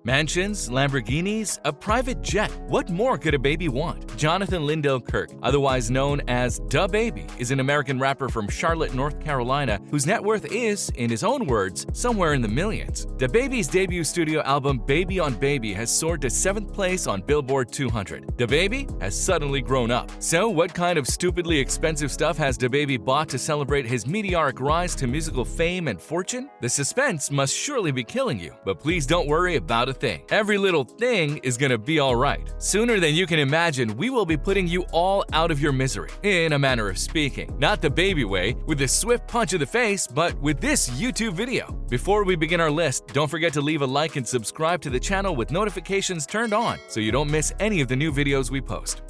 Mansions, Lamborghinis, a private jet. What more could a baby want? Jonathan Lindell Kirk, otherwise known as DaBaby, is an American rapper from Charlotte, North Carolina, whose net worth is, in his own words, somewhere in the millions. DaBaby's debut studio album Baby on Baby has soared to 7th place on Billboard 200. DaBaby has suddenly grown up. So what kind of stupidly expensive stuff has DaBaby bought to celebrate his meteoric rise to musical fame and fortune? The suspense must surely be killing you, but please don't worry about a thing. Every little thing is gonna be alright. Sooner than you can imagine, we will be putting you all out of your misery, in a manner of speaking. Not the baby way, with a swift punch of the face, but with this YouTube video. Before we begin our list, don't forget to leave a like and subscribe to the channel with notifications turned on so you don't miss any of the new videos we post.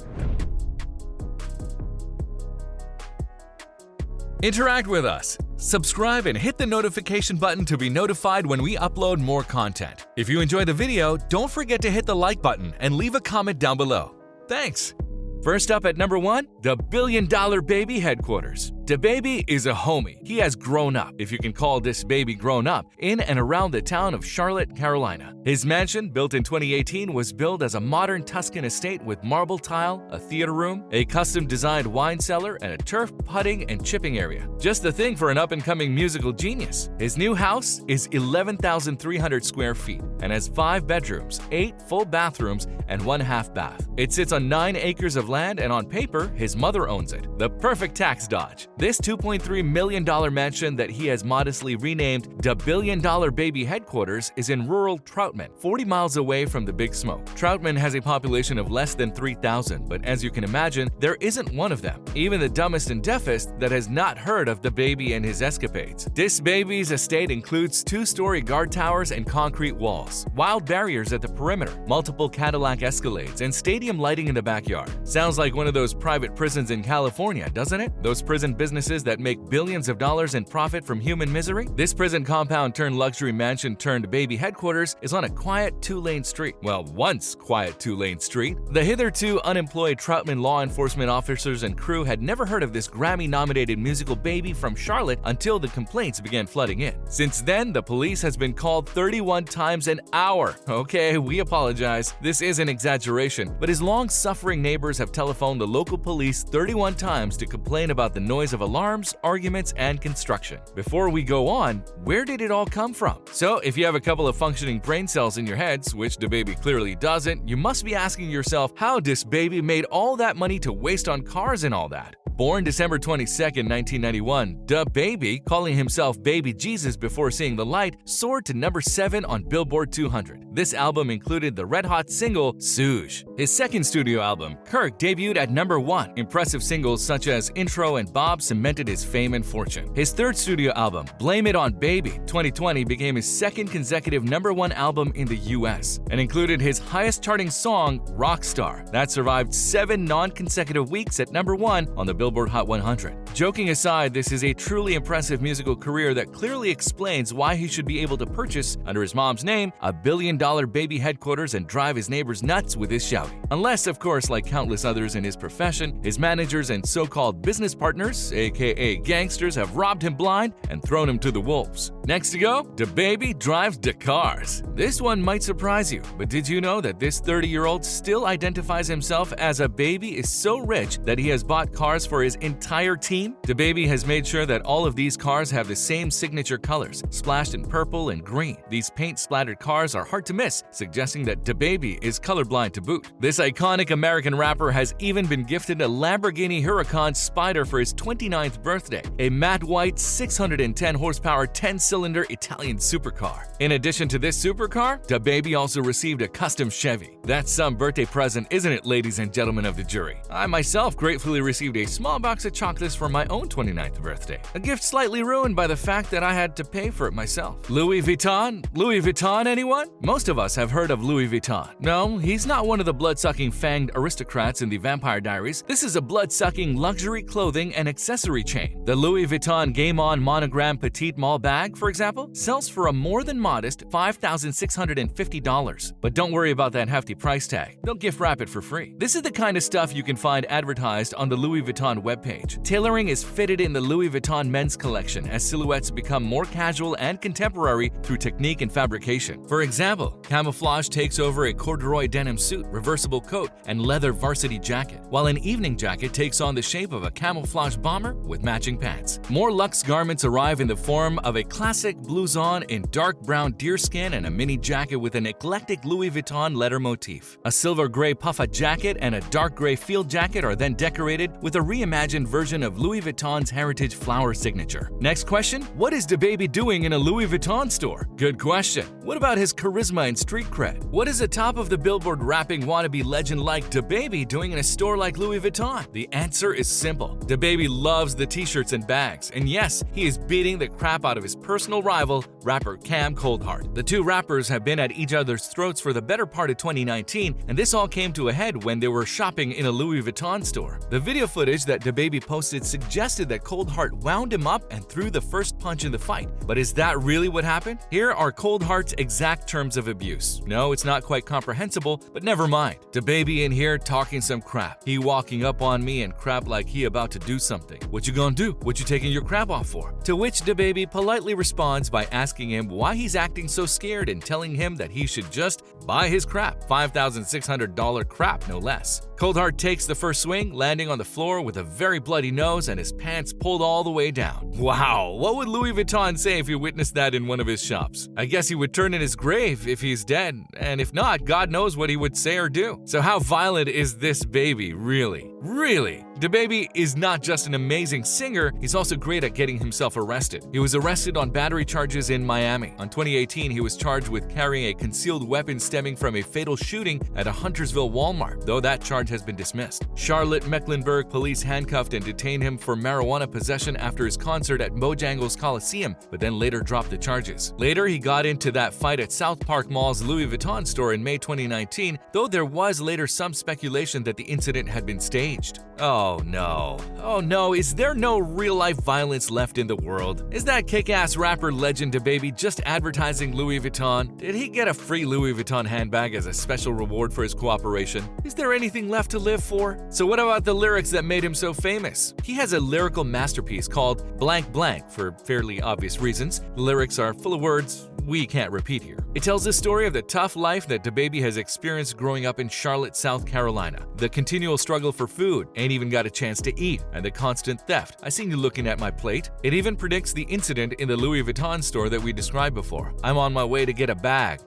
Interact with us. Subscribe and hit the notification button to be notified when we upload more content. If you enjoyed the video, don't forget to hit the like button and leave a comment down below. Thanks! First up at number 1, the Billion Dollar Baby headquarters. DaBaby is a homie. He has grown up, if you can call this baby grown up, in and around the town of Charlotte, Carolina. His mansion, built in 2018, was built as a modern Tuscan estate with marble tile, a theater room, a custom-designed wine cellar, and a turf, putting, and chipping area. Just the thing for an up-and-coming musical genius. His new house is 11,300 square feet and has 5 bedrooms, 8 full bathrooms, and 1 half bath. It sits on 9 acres of land, and on paper, his mother owns it. The perfect tax dodge. This $2.3 million mansion that he has modestly renamed the Billion Dollar Baby headquarters is in rural Troutman, 40 miles away from the Big Smoke. Troutman has a population of less than 3,000, but as you can imagine, there isn't one of them. Even the dumbest and deafest that has not heard of DaBaby and his escapades. This baby's estate includes 2-story guard towers and concrete walls, wild barriers at the perimeter, multiple Cadillac Escalades, and stadium lighting in the backyard. Sounds like one of those private prisons in California, doesn't it? Those prison businesses that make billions of dollars in profit from human misery? This prison compound turned luxury mansion turned baby headquarters is on a quiet 2-lane street. Well, once quiet 2-lane street. The hitherto unemployed Troutman law enforcement officers and crew had never heard of this Grammy-nominated musical baby from Charlotte until the complaints began flooding in. Since then, the police has been called 31 times an hour. Okay, we apologize. This is an exaggeration, but his long-suffering neighbors have telephoned the local police 31 times to complain about the noise of alarms, arguments, and construction. Before we go on, where did it all come from? So, if you have a couple of functioning brain cells in your heads, which DaBaby clearly doesn't, you must be asking yourself how this baby made all that money to waste on cars and all that. Born December 22, 1991, DaBaby, calling himself Baby Jesus before seeing the light, soared to number 7 on Billboard 200. This album included the red-hot single Suge. His second studio album, Kirk, debuted at number 1. Impressive singles such as Intro and Bob cemented his fame and fortune. His third studio album, Blame It on Baby, 2020, became his second consecutive number 1 album in the US and included his highest-charting song, Rockstar, that survived 7 non-consecutive weeks at number 1 on the Billboard Hot 100. Joking aside, this is a truly impressive musical career that clearly explains why he should be able to purchase, under his mom's name, a billion-dollar baby headquarters and drive his neighbors nuts with his shouting. Unless, of course, like countless others in his profession, his managers and so-called business partners, aka gangsters, have robbed him blind and thrown him to the wolves. Next to go, DaBaby drives the cars. This one might surprise you, but did you know that this 30-year-old still identifies himself as a baby is so rich that he has bought cars for his entire team? DaBaby has made sure that all of these cars have the same signature colors, splashed in purple and green. These paint-splattered cars are hard to miss, suggesting that DaBaby is colorblind to boot. This iconic American rapper has even been gifted a Lamborghini Huracan Spider for his 29th birthday, a matte white 610 horsepower 10-cylinder Italian supercar. In addition to this supercar, DaBaby also received a custom Chevy. That's some birthday present, isn't it, ladies and gentlemen of the jury? I myself gratefully received a small box of chocolates for my own 29th birthday, a gift slightly ruined by the fact that I had to pay for it myself. Louis Vuitton? Louis Vuitton, anyone? Most of us have heard of Louis Vuitton. No, he's not one of the blood-sucking fanged aristocrats in the Vampire Diaries. This is a blood-sucking luxury clothing and accessory chain. The Louis Vuitton Game On monogram petite mall bag for example, sells for a more than modest $5,650. But don't worry about that hefty price tag. They'll gift wrap it for free. This is the kind of stuff you can find advertised on the Louis Vuitton webpage. Tailoring is fitted in the Louis Vuitton men's collection as silhouettes become more casual and contemporary through technique and fabrication. For example, camouflage takes over a corduroy denim suit, reversible coat, and leather varsity jacket, while an evening jacket takes on the shape of a camouflage bomber with matching pants. More luxe garments arrive in the form of a classic blouson in dark brown deerskin and a mini jacket with an eclectic Louis Vuitton letter motif. A silver gray puffer jacket and a dark gray field jacket are then decorated with a reimagined version of Louis Vuitton's heritage flower signature. Next question, what is DaBaby doing in a Louis Vuitton store? Good question. What about his charisma and street cred? What is a top of the Billboard rapping wannabe legend like DaBaby doing in a store like Louis Vuitton? The answer is simple. DaBaby loves the t-shirts and bags, and yes, he is beating the crap out of his personal rival, rapper Cam Coldheart. The two rappers have been at each other's throats for the better part of 2019, and this all came to a head when they were shopping in a Louis Vuitton store. The video footage that DaBaby posted suggested that Coldheart wound him up and threw the first punch in the fight. But is that really what happened? Here are Coldheart's exact terms of abuse. No, it's not quite comprehensible, but never mind. DaBaby in here talking some crap. He walking up on me and crap like he about to do something. What you gonna do? What you taking your crap off for? To which DaBaby politely responds by asking him why he's acting so scared and telling him that he should just buy his crap. $5,600 crap, no less. Coldheart takes the first swing, landing on the floor with a very bloody nose and his pants pulled all the way down. Wow, what would Louis Vuitton say if he witnessed that in one of his shops? I guess he would turn in his grave if he's dead, and if not, God knows what he would say or do. So how violent is this baby, really? Really? DaBaby is not just an amazing singer, he's also great at getting himself arrested. He was arrested on battery charges in Miami. On 2018, he was charged with carrying a concealed weapon stemming from a fatal shooting at a Huntersville Walmart, though that charge has been dismissed. Charlotte Mecklenburg police handcuffed and detained him for marijuana possession after his concert at Bojangles Coliseum, but then later dropped the charges. Later, he got into that fight at South Park Mall's Louis Vuitton store in May 2019, though there was later some speculation that the incident had been staged. Oh no, is there no real-life violence left in the world? Is that kick-ass rapper legend DaBaby just advertising Louis Vuitton? Did he get a free Louis Vuitton handbag as a special reward for his cooperation? Is there anything left to live for? So what about the lyrics that made him so famous? He has a lyrical masterpiece called Blank Blank for fairly obvious reasons. The lyrics are full of words we can't repeat here. It tells the story of the tough life that DaBaby has experienced growing up in Charlotte, South Carolina. The continual struggle for food, ain't even got a chance to eat, and the constant theft. I seen you looking at my plate. It even predicts the incident in the Louis Vuitton store that we described before. I'm on my way to get a bag.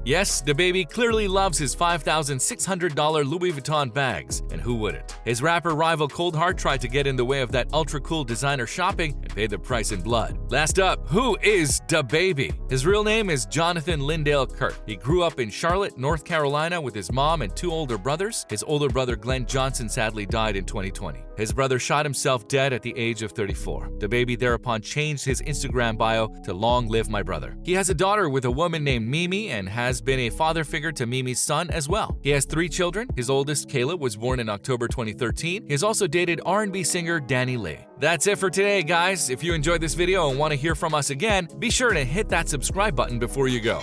Yes, DaBaby clearly loves his $5,600 Louis Vuitton bags, and who wouldn't? His rapper rival Coldheart tried to get in the way of that ultra-cool designer shopping and paid the price in blood. Last up, who is DaBaby? His real name is Jonathan Lindale Kirk. He grew up in Charlotte, North Carolina with his mom and two older brothers. His older brother Glenn Johnson sadly died in 2020. His brother shot himself dead at the age of 34. DaBaby thereupon changed his Instagram bio to Long Live My Brother. He has a daughter with a woman named Mimi and has been a father figure to Mimi's son as well. He has 3 children. His oldest, Kayla, was born in October 2013. He has also dated R&B singer Danny Lee. That's it for today, guys. If you enjoyed this video and want to hear from us again, be sure to hit that subscribe button before you go.